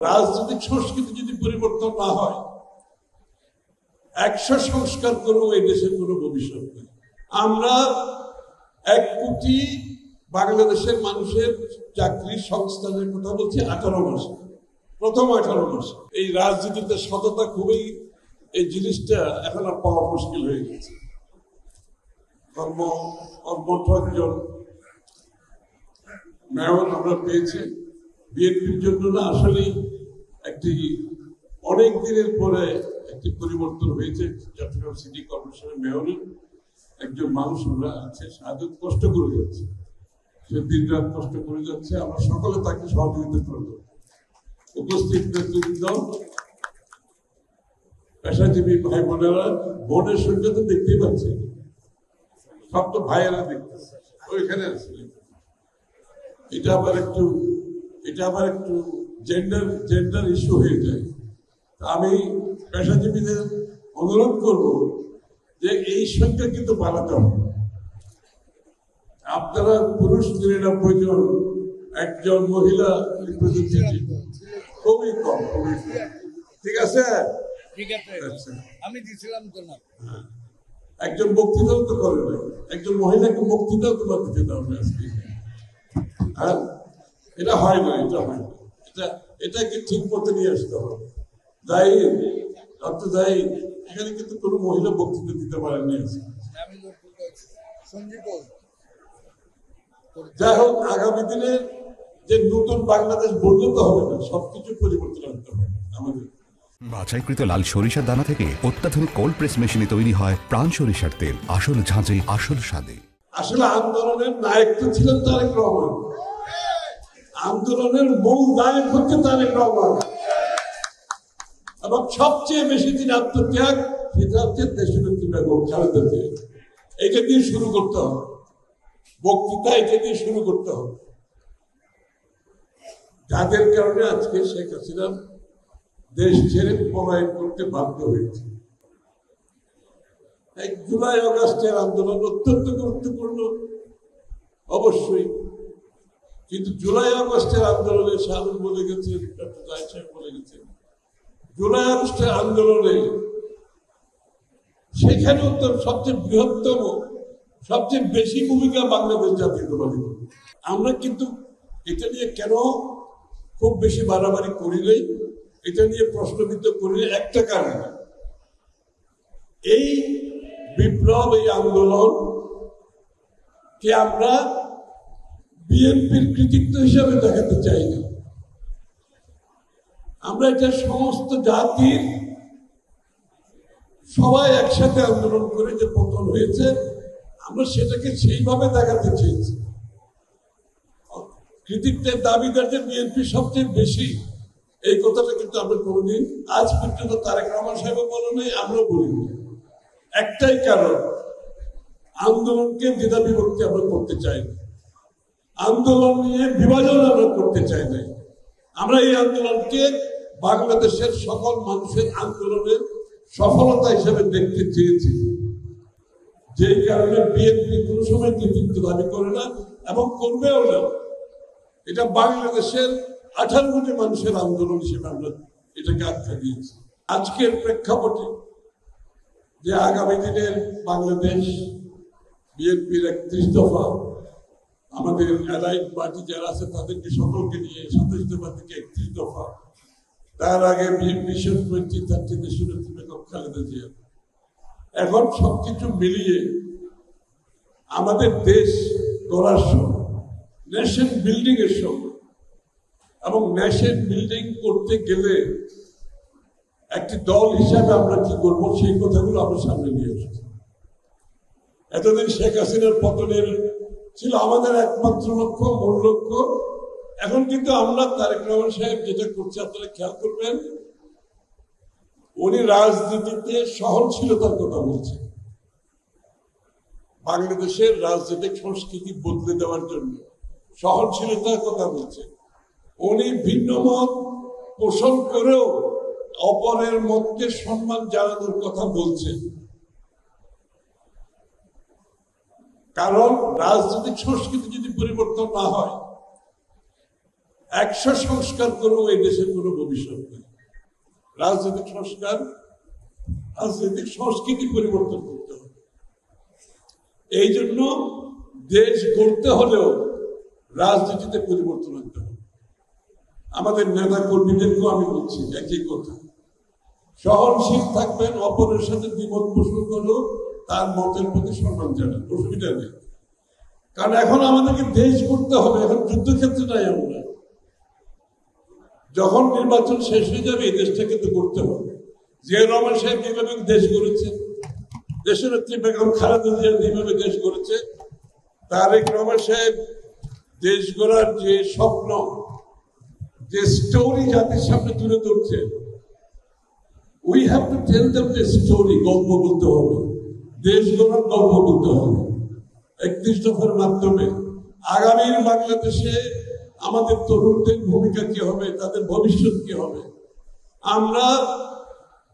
রাজনৈতিক সংস্কৃতি যদি পরিবর্তন না হয়, 100 সংস্কার করেও এই দেশের কোনো ভবিষ্যৎ নেই। আমরা 1 কোটি বাংলাদেশের মানুষের চাকরির সংস্থানের কথা বলছি 18 মাসে, প্রথম 18 মাসে। এই রাজনীতিতে সততা খুবই, এই জিনিসটা এখন আর পাওয়া মুশকিল হয়ে গেছে। কর্মঠ একজন মেয়র আমরা পেয়েছি বিএনপির জন্য না, আসলেই একটি অনেক দিনের পরে একটি পরিবর্তন হয়েছে। চট্টগ্রাম সিটি কর্পোরেশনের মেয়রের একজন মানুষ আমরা আছে, সাহায্য কষ্ট করে যাচ্ছে, সে দিন রাত কষ্ট করে যাচ্ছে। আমরা সকলে তাকে সহযোগিতা করব। উপস্থিত নেতৃবৃন্দ, পেশাজীবী ভাই বোনেরা, বোনের সঙ্গে তো দেখতেই পাচ্ছি, সব তো ভাইয়েরা দেখতেছে, ওইখানে আছে। এটা আবার একটু জেন্ডার ইস্যু হয়ে যায়। আমি পেশাজীবীদের অনুরোধ করব যে এই সংখ্যা কিন্তু বাড়াতে হবে। আপনারা পুরুষ 93 জন, একজন মহিলা রিপ্রেজেন্টেটিভ, খুবই কম। ঠিক আছে, আমি দিছিলাম তো না। একজন বক্তৃতাও তো করে না, একজন মহিলাকে বক্তৃতাও তোমার দিতে দাও না আজকে। এটা হয় না, এটাকে ঠিক মতো নিয়ে আসতে হবে। এখানে কিন্তু কোনো মহিলা বক্তৃতা দিতে পারেননি। যাই হোক, আগামী দিনে যে নতুন বাংলাদেশ বললে তো হবে না, সবকিছু পরিবর্তন আনতে হবে আমাদের। বাছাইকৃত লাল সরিষার দানা থেকে অত্যাধুনিক কোল্ড প্রেস মেশিনে তৈরি হয় প্রাণ সরিষার তেল, আসল ঝাঁঝে আসল স্বাদে। আসলে আন্দোলনের নায়ক তো ছিলেন তারেক রহমান, আন্দোলনের মূল নায়ক হচ্ছে তারেক রহমান, এবং সবচেয়ে বেশি দিন আত্মত্যাগ সেটা হচ্ছে দেশনেত্রী বেগম খালেদা জিয়া। এটা দিয়ে শুরু করতে হবে বক্তৃতা, এটা দিয়ে শুরু করতে হবে। যাদের কারণে আজকে শেখ হাসিনা দেশ ছেড়ে পলায়ন করতে বাধ্য হয়েছে। জুলাই আগস্টের আন্দোলন অত্যন্ত গুরুত্বপূর্ণ অবশ্যই, কিন্তু জুলাই আগস্টের আন্দোলনে শাহরুখ বলে গেছেন, ডক্টর জাহিদ সাহেব বলে গেছেন, জুলাই আগস্টের আন্দোলনে সেখানেও তো সবচেয়ে বৃহত্তম, সবচেয়ে বেশি ভূমিকা বাংলাদেশ জাতীয়তাবাদী। আমরা কিন্তু এটা নিয়ে কেন খুব বেশি বাড়াবাড়ি করি নাই, এটা নিয়ে প্রশ্নবিদ্ধ করি একটা কারণ, এই বিপ্লব, এই আন্দোলন কে আমরা বিএনপির কৃতিত্ব হিসাবে দেখাতে চাই না। আমরা এটা সমস্ত জাতির, সবাই একসাথে আন্দোলন করে যে পতন হয়েছে, আমরা সেটাকে সেইভাবে দেখাতে চেয়েছি। কৃতিত্বের দাবিদার যে বিএনপি সবচেয়ে বেশি, এই কথাটা কিন্তু আমরা কোনোদিন আজ পর্যন্ত তারেক রহমান সাহেব বলে নাই, আমরাও বলিনি। একটাই কারণ, আন্দোলনকে দ্বিধা বিভক্তি আমরা করতে চাই না, আন্দোলন নিয়ে বিভাজন আমরা করতে চাই না। আমরা এই আন্দোলনকে বাংলাদেশের সকল মানুষের আন্দোলনের সফলতা হিসেবে দেখতে চেয়েছি, যেই কারণে বিএনপি কোনো সময় কৃতিত্ব দাবি করে না এবং করবেও না। এটা বাংলাদেশের 18 কোটি মানুষের আন্দোলন হিসেবে আমরা এটাকে আখ্যা দিয়েছি। আজকের প্রেক্ষাপটে যে আগামী দিনের বাংলাদেশ, বিএনপির 31 দফা, আমাদের অ্যালাইড পার্টি যারা আছে তাদেরকে সকলকে নিয়ে 27 দফা থেকে 31 দফা, তার আগে মিশন 2030 দেশনেত্রী বেগম খালেদা জিয়া, এখন সবকিছু মিলিয়ে আমাদের দেশ গড়ার সময়, নেশন বিল্ডিং এর সময়, এবং নেশন বিল্ডিং করতে গেলে একটি দল হিসাবে আমরা কি করব, সেই কথাগুলো আমরা সামনে নিয়ে এসেছি। এতদিন শেখ হাসিনার পতনের ছিল আমাদের একমাত্র লক্ষ্য, মূল লক্ষ্য। এখন কিন্তু আমরা তারেক রহমান সাহেব যেটা করছে, আপনারা খেয়াল করবেন, উনি রাজনীতিতে সহনশীলতার কথা বলছেন, বাংলাদেশের রাজনৈতিক সংস্কৃতি বদলে দেওয়ার জন্য সহনশীলতার কথা বলছেন। উনি ভিন্ন মত পোষণ করেও অপরের মতকে সম্মান জানানোর কথা বলছেন, কারণ রাজনৈতিক সংস্কৃতি যদি পরিবর্তন না হয়, 100 সংস্কার করেও এই দেশের কোনো ভবিষ্যৎ নেই। রাজনৈতিক সংস্কার, রাজনৈতিক সংস্কৃতি পরিবর্তন করতে হবে। এই জন্য দেশ গড়তে হলেও রাজনীতিতে পরিবর্তন আনতে হবে। আমাদের নেতা কর্মীদেরকেও আমি বলছি একই কথা, সহনশীল থাকবেন, অপরের সাথে দ্বিমত পোষণ করলেও তার মতের প্রতি সম্মান জানান, অসুবিধা নেই। কারণ এখন আমাদেরকে দেশ করতে হবে, এখন যুদ্ধক্ষেত্রে নাই আমরা। যখন নির্বাচন শেষ হয়ে যাবে এই দেশটাকে তো করতে হবে। জিয়াউর রহমান সাহেব যেভাবে দেশ গড়েছে, দেশের নেত্রী বেগম খালেদা জিয়া যেভাবে দেশ গড়েছে, তারেক রহমান সাহেব দেশ গড়ার যে স্বপ্ন, যে স্টোরি জাতির সামনে তুলে ধরছে, we have to tell them the story. গল্প বলতে হবে, দেশ গড়ার গল্প বলতে হবে 31 দফার মাধ্যমে। আগামীর বাংলাদেশে আমাদের তরুণদের ভূমিকা কি হবে, তাদের ভবিষ্যৎ কি হবে। আমরা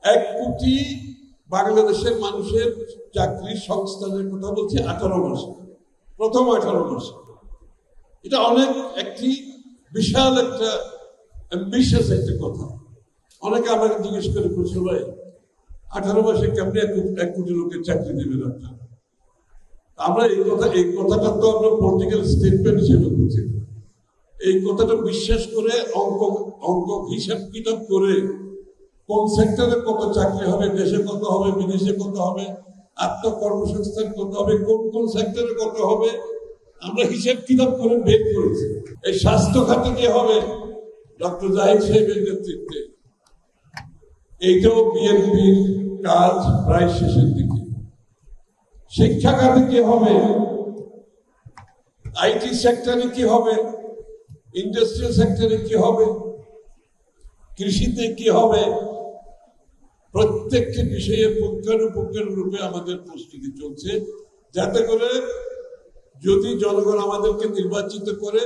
1 কোটি বাংলাদেশের মানুষের চাকরির সংস্থানের কথা বলছি 18 মাসে, প্রথম 18 মাসে। এটা অনেক একটি বিশাল একটা অ্যাম্বিশিয়াস একটা কথা। অনেকে আমাকে জিজ্ঞেস করে, খুশি ভাই 18 মাসে কেমনি 1 কোটি লোকের চাকরি দেবেন আপনার? আমরা এই কথাটা তো আমরা পলিটিক্যাল স্টেটমেন্ট হিসেবে করছি। এই কথাটা বিশ্বাস করে অঙ্ক হিসাব কিতাব করে কোন সেক্টরে কত চাকরি হবে, দেশে কত হবে, বিদেশে কত হবে, আত্মকর্মসংস্থান কত হবে, কোন কোন সেক্টরে কত হবে, আমরা হিসাব কিতাব করে বের করেছি। এই স্বাস্থ্য খাতে কি হবে, ডক্টর জাহিদ সাহেবের নেতৃত্বে। এইটাও বিএনপির কাজ প্রায় শেষের দিকে। শিক্ষা খাতে কি হবে, আইটি সেক্টরে কি হবে, ইন্ডাস্ট্রিয়াল সেক্টরে কি হবে, কৃষিতে কি হবে, প্রত্যেকটি বিষয়ে পুঙ্খানুপুঙ্খের রূপে আমাদের প্রস্তুতি চলছে, যাতে করে যদি জনগণ আমাদেরকে নির্বাচিত করে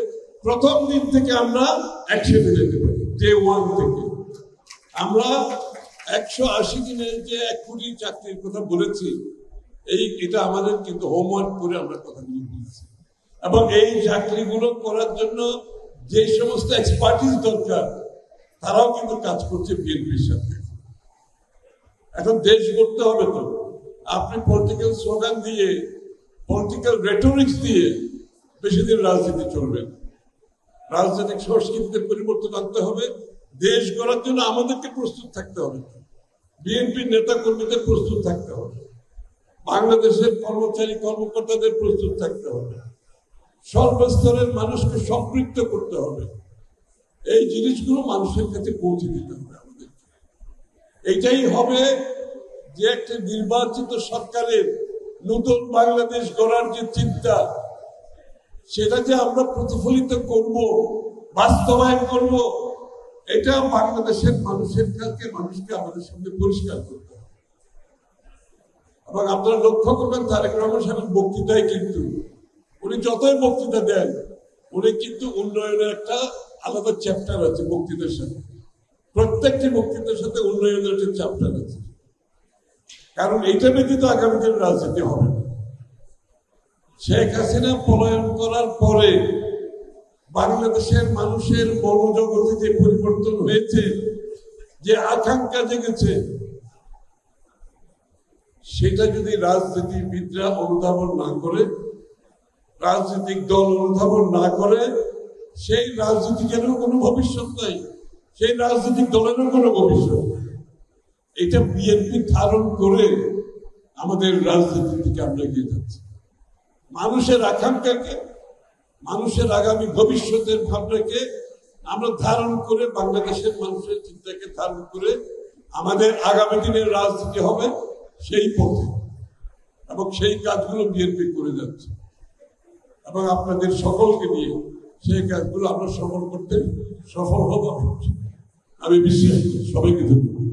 প্রথম দিন থেকে আমরা অ্যাকশনে যেতে পারি। ডে 1 থেকে আমরা 180 দিনে যে 1 কোটি চাকরির কথা বলেছি, এটা আমাদের কিন্তু হোমওয়ার্ক করে আমরা কথাগুলো বলেছি। এবং এই চাকরিগুলো করার জন্য যে সমস্ত এক্সপার্টিস দরকার, তারাও কিন্তু কাজ করছে বিএনপির সাথে। এখন দেশ করতে হবে তো, আপনি পলিটিক্যাল স্লোগান দিয়ে, পলিটিক্যাল রেটোরিক্স দিয়ে বেশি দিন রাজনীতি চলবে না। রাজনৈতিক সংস্কৃতিতে পরিবর্তন আনতে হবে। দেশ গড়ার জন্য আমাদেরকে প্রস্তুত থাকতে হবে, বিএনপির নেতা কর্মীদের প্রস্তুত থাকতে হবে, বাংলাদেশের কর্মচারী কর্মকর্তাদের প্রস্তুত থাকতে হবে, সর্বস্তরের মানুষকে সম্পৃক্ত করতে হবে। এই জিনিসগুলো মানুষের কাছে পৌঁছে দিতে হবে আমাদের। এইটাই হবে যে একটা নির্বাচিত সরকারের নতুন বাংলাদেশ গড়ার যে চিন্তা, সেটা যে আমরা প্রতিফলিত করব, বাস্তবায়ন করব, এটা বাংলাদেশের মানুষের কাছে মানুষকে আমাদের সামনে পরিষ্কার করতে হবে। এবং আপনারা লক্ষ্য করবেন তারেক রহমান সাহেবের বক্তৃতায় কিন্তু উনি যতই বক্তৃতা দেন, উনি কিন্তু উন্নয়নের একটা আলাদা চ্যাপ্টার আছে বক্তৃতার সাথে। প্রত্যেকটি বক্তৃতার সাথে উন্নয়নের একটা চ্যাপ্টার আছে। কারণ এইটা ব্যতীত আগামী দিনের রাজনীতি হবে না। শেখ হাসিনা পলায়ন করার পরে বাংলাদেশের মানুষের মনোজগতে যে পরিবর্তন হয়েছে, যে আকাঙ্ক্ষা জেগেছে, সেটা যদি রাজনীতিবিদরা অনুধাবন না করে, রাজনৈতিক দল অনুধাবন না করে, সেই রাজনীতিকেরও কোনো ভবিষ্যৎ নাই, সেই রাজনৈতিক দলেরও কোনো ভবিষ্যৎ নাই। এটা বিএনপি ধারণ করে আমাদের রাজনীতির দিকে আমরা এগিয়ে যাচ্ছি। মানুষের আকাঙ্ক্ষাকে, মানুষের আগামী ভবিষ্যতের ভাবনাকে আমরা ধারণ করে, বাংলাদেশের মানুষের চিন্তাকে ধারণ করে আমাদের আগামী দিনের রাজনীতি হবে সেই পথে, এবং সেই কাজগুলো বিএনপি করে যাচ্ছে। এবং আপনাদের সকলকে নিয়ে সেই কাজগুলো আমরা সফল করতে সফল হব আমি বিশ্বাস করি। সবাইকে ধন্যবাদ।